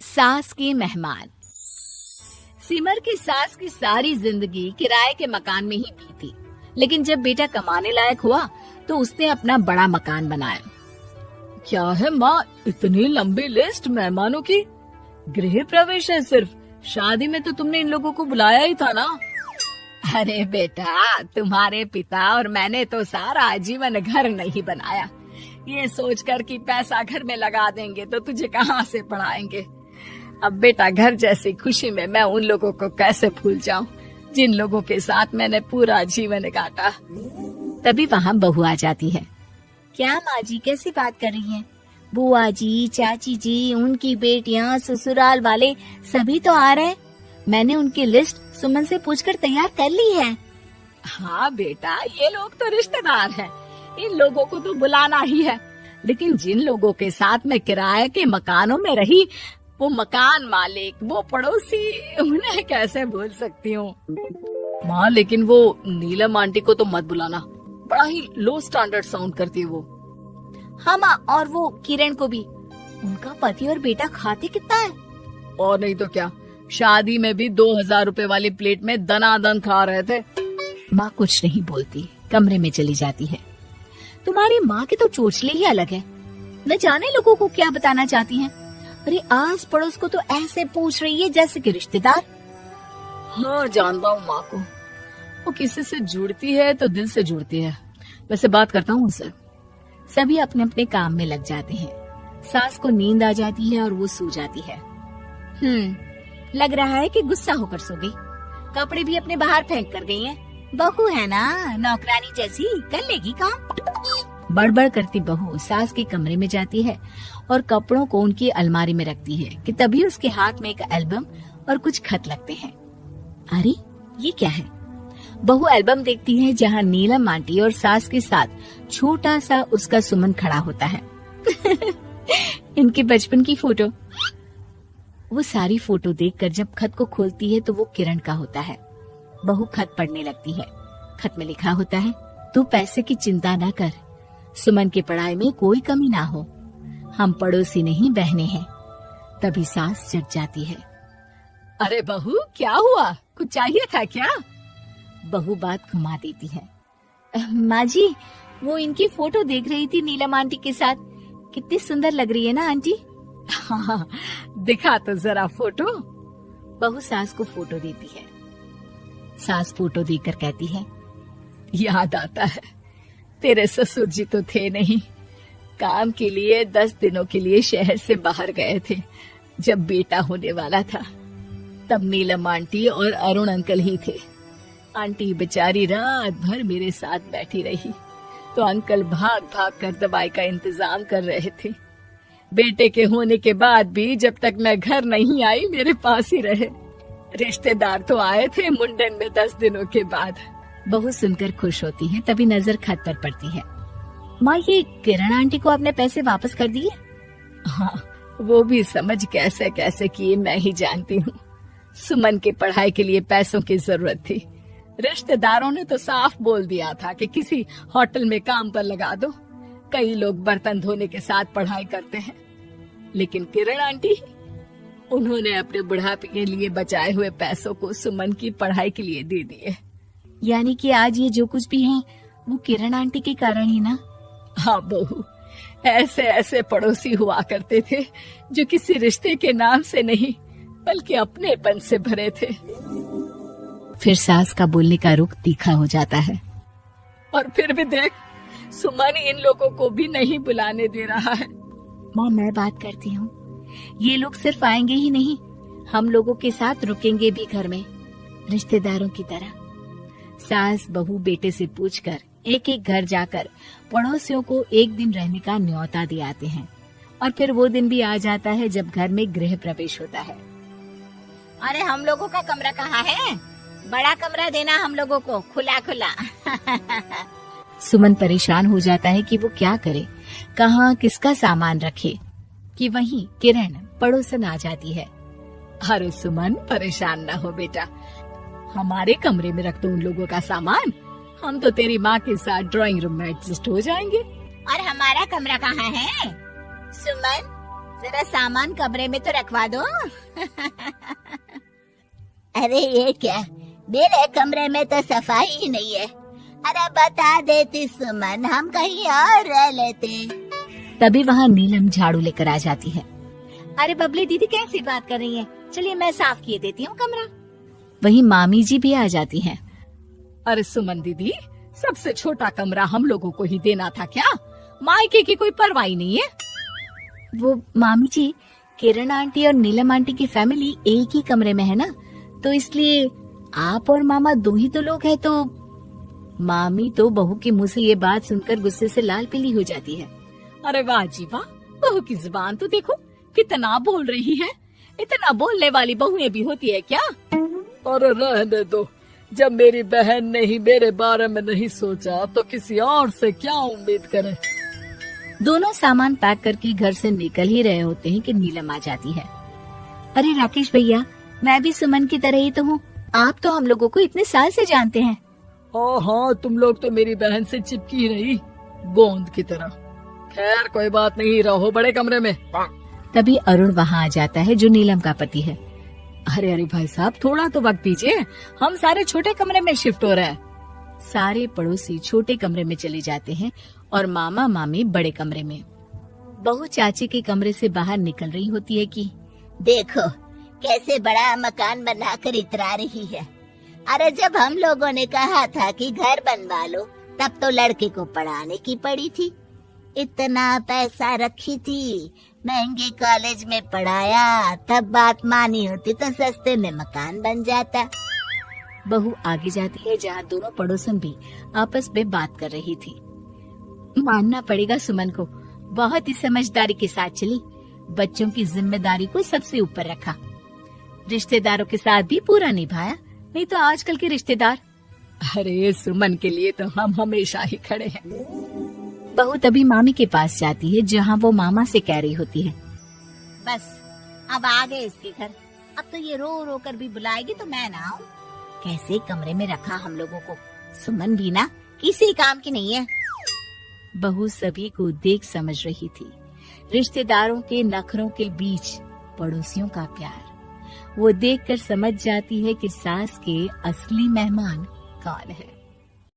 सास के मेहमान। सिमर की सास की सारी जिंदगी किराए के मकान में ही बीती, लेकिन जब बेटा कमाने लायक हुआ तो उसने अपना बड़ा मकान बनाया। क्या है माँ, इतनी लंबी लिस्ट मेहमानों की? गृह प्रवेश है सिर्फ, शादी में तो तुमने इन लोगों को बुलाया ही था ना। अरे बेटा, तुम्हारे पिता और मैंने तो सारा आजीवन घर नहीं बनाया, ये सोचकर कि पैसा घर में लगा देंगे तो तुझे कहाँ से पढ़ाएंगे। अब बेटा, घर जैसी खुशी में मैं उन लोगों को कैसे भूल जाऊं जिन लोगों के साथ मैंने पूरा जीवन काटा। तभी वहाँ बहू आ जाती है। क्या माँ जी, कैसी बात कर रही हैं? बुआ जी, चाची जी, उनकी बेटियाँ, ससुराल वाले सभी तो आ रहे हैं। मैंने उनकी लिस्ट सुमन से पूछकर तैयार कर ली है। हाँ बेटा, ये लोग तो रिश्तेदार हैं, इन लोगों को तो बुलाना ही है, लेकिन जिन लोगों के साथ मैं किराए के मकानों में रही, वो मकान मालिक, वो पड़ोसी, उन्हें कैसे भूल सकती हूँ। माँ, लेकिन वो नीलम आंटी को तो मत बुलाना, बड़ा ही लो स्टैंडर्ड साउंड करती है वो। हाँ माँ, और वो किरण को भी। उनका पति और बेटा खाते कितना है। और नहीं तो क्या, शादी में भी 2000 रुपए वाली प्लेट में दनादन खा रहे थे। माँ कुछ नहीं बोलती, कमरे में चली जाती है। तुम्हारी माँ की तो चोचले ही अलग है, न जाने लोगों को क्या बताना चाहती हैं। अरे आस पड़ोस को तो ऐसे पूछ रही है जैसे कि रिश्तेदार। हाँ जानता हूँ माँ को, वो किसी से जुड़ती है तो दिल से जुड़ती है। वैसे बात करता हूँ उनसे। सभी अपने अपने काम में लग जाते हैं। सास को नींद आ जाती है और वो सो जाती है। लग रहा है कि गुस्सा होकर सो गई। कपड़े भी अपने बाहर फेंक कर गई हैं। बहू है ना, नौकरानी जैसी, कर लेगी काम। बड़बड़ करती बहू सास के कमरे में जाती है और कपड़ों को उनकी अलमारी में रखती है कि तभी उसके हाथ में एक एल्बम और कुछ खत लगते हैं। अरे ये क्या है? बहू एल्बम देखती है जहाँ नीलम आंटी और सास के साथ छोटा सा उसका सुमन खड़ा होता है। इनके बचपन की फोटो। वो सारी फोटो देखकर जब खत को खोलती है तो वो किरण का होता है। बहू खत पढ़ने लगती है। खत में लिखा होता है, तू पैसे की चिंता न कर, सुमन की पढ़ाई में कोई कमी ना हो, हम पड़ोसी नहीं बहने हैं। तभी सास जग जाती है। अरे बहू, क्या हुआ? कुछ चाहिए था क्या? बहू बात घुमा देती है। माँ जी, वो इनकी फोटो देख रही थी नीलम आंटी के साथ। कितनी सुंदर लग रही है ना आंटी? हाँ, दिखा तो जरा फोटो। बहू सास को फोटो देती है। सास फोटो देखकर कहती है, याद आता है, तेरे ससुर जी तो थे नहीं, काम के लिए 10 दिनों के लिए शहर से बाहर गए थे। जब बेटा होने वाला था तब नीलम आंटी और अरुण अंकल ही थे। आंटी बेचारी रात भर मेरे साथ बैठी रही तो अंकल भाग भाग कर दवाई का इंतजाम कर रहे थे। बेटे के होने के बाद भी जब तक मैं घर नहीं आई मेरे पास ही रहे। रिश्तेदार तो आए थे मुंडन में 10 दिनों के बाद। बहू सुनकर खुश होती है। तभी नजर खत पर पड़ती है। माँ, ये किरण आंटी को आपने पैसे वापस कर दिए? हाँ, वो भी समझ कैसे कैसे किए मैं ही जानती हूँ। सुमन की पढ़ाई के लिए पैसों की जरूरत थी। रिश्तेदारों ने तो साफ बोल दिया था कि किसी होटल में काम पर लगा दो। कई लोग बर्तन धोने के साथ पढ़ाई करते हैं, लेकिन किरण आंटी, उन्होंने अपने बुढ़ापे के लिए बचाए हुए पैसों को सुमन की पढ़ाई के लिए दे दिए। यानी कि आज ये जो कुछ भी है वो किरण आंटी के कारण ही ना? हाँ बहू, ऐसे ऐसे पड़ोसी हुआ करते थे जो किसी रिश्ते के नाम से नहीं बल्कि अपनेपन से भरे थे। फिर सास का बोलने का रुख तीखा हो जाता है। और फिर भी देख, सुमन इन लोगों को भी नहीं बुलाने दे रहा है। माँ, मैं बात करती हूँ, ये लोग सिर्फ आएंगे ही नहीं, हम लोगों के साथ रुकेंगे भी घर में, रिश्तेदारों की तरह। सास बहू बेटे से पूछकर एक एक घर जाकर पड़ोसियों को एक दिन रहने का न्योता दिलाते हैं। और फिर वो दिन भी आ जाता है जब घर में गृह प्रवेश होता है। अरे हम लोगों का कमरा कहाँ है? बड़ा कमरा देना हम लोगों को, खुला खुला। सुमन परेशान हो जाता है कि वो क्या करे, कहाँ किसका सामान रखे, कि वहीं किरण पड़ोसन आ जाती है। अरे सुमन, परेशान ना हो बेटा, हमारे कमरे में रख दो उन लोगों का सामान, हम तो तेरी माँ के साथ ड्राइंग रूम में एडजस्ट हो जाएंगे। और हमारा कमरा कहाँ है? सुमन, जरा सामान कमरे में तो रखवा दो। अरे ये क्या, मेरे कमरे में तो सफाई ही नहीं है। अरे बता देती सुमन, हम कहीं और रह लेते। तभी वहाँ नीलम झाड़ू लेकर आ जाती है। अरे बबली दीदी कैसी बात कर रही है, चलिए मैं साफ किए देती हूँ कमरा। वहीं मामी जी भी आ जाती हैं। अरे सुमन दीदी, सबसे छोटा कमरा हम लोगों को ही देना था क्या? मायके की कोई परवाह नहीं है। वो मामी जी, किरण आंटी और नीलम आंटी की फैमिली एक ही कमरे में है ना, तो इसलिए आप और मामा दो ही तो लोग हैं। तो मामी तो बहू के मुंह से ये बात सुनकर गुस्से से लाल पीली हो जाती है। अरे वाह जी वाह, बहू की जुबान तो देखो कितना बोल रही है। इतना बोलने वाली बहुएं भी होती है क्या? अरे रहने दो, जब मेरी बहन ने ही मेरे बारे में नहीं सोचा तो किसी और से क्या उम्मीद करे। दोनों सामान पैक करके घर से निकल ही रहे होते हैं कि नीलम आ जाती है। अरे राकेश भैया, मैं भी सुमन की तरह ही तो हूँ। आप तो हम लोगों को इतने साल से जानते हैं। हाँ, तुम लोग तो मेरी बहन से चिपकी रही गोंद की तरह। खैर कोई बात नहीं, रहो बड़े कमरे में। तभी अरुण वहाँ आ जाता है, जो नीलम का पति है। अरे अरे भाई साहब, थोड़ा तो वक्त दीजिए, हम सारे छोटे कमरे में शिफ्ट हो रहे हैं। सारे पड़ोसी छोटे कमरे में चले जाते हैं और मामा मामी बड़े कमरे में। बहू चाची के कमरे से बाहर निकल रही होती है कि देखो कैसे बड़ा मकान बनाकर इतरा रही है। अरे जब हम लोगों ने कहा था कि घर बनवा लो, तब तो लड़के को पढ़ाने की पड़ी थी। इतना पैसा रखी थी, महंगे कॉलेज में पढ़ाया, तब बात मानी होती तो सस्ते में मकान बन जाता। बहू आगे जाती है जहाँ दोनों पड़ोसन भी आपस में बात कर रही थी। मानना पड़ेगा सुमन को, बहुत ही समझदारी के साथ चली। बच्चों की जिम्मेदारी को सबसे ऊपर रखा, रिश्तेदारों के साथ भी पूरा निभाया। नहीं तो आजकल के रिश्तेदार। अरे सुमन के लिए तो हम हमेशा ही खड़े हैं। बहू तभी मामी के पास जाती है, जहाँ वो मामा से कह रही होती है, बस अब आ गए इसके घर। अब तो ये रो रो कर भी बुलाएगी तो मैं ना आऊं। कैसे कमरे में रखा हम लोगों को। सुमन भी ना किसी काम की नहीं है। बहू सभी को देख समझ रही थी। रिश्तेदारों के नखरों के बीच पड़ोसियों का प्यार। वो देखकर समझ जाती है कि सास के असली मेहमान कौन है।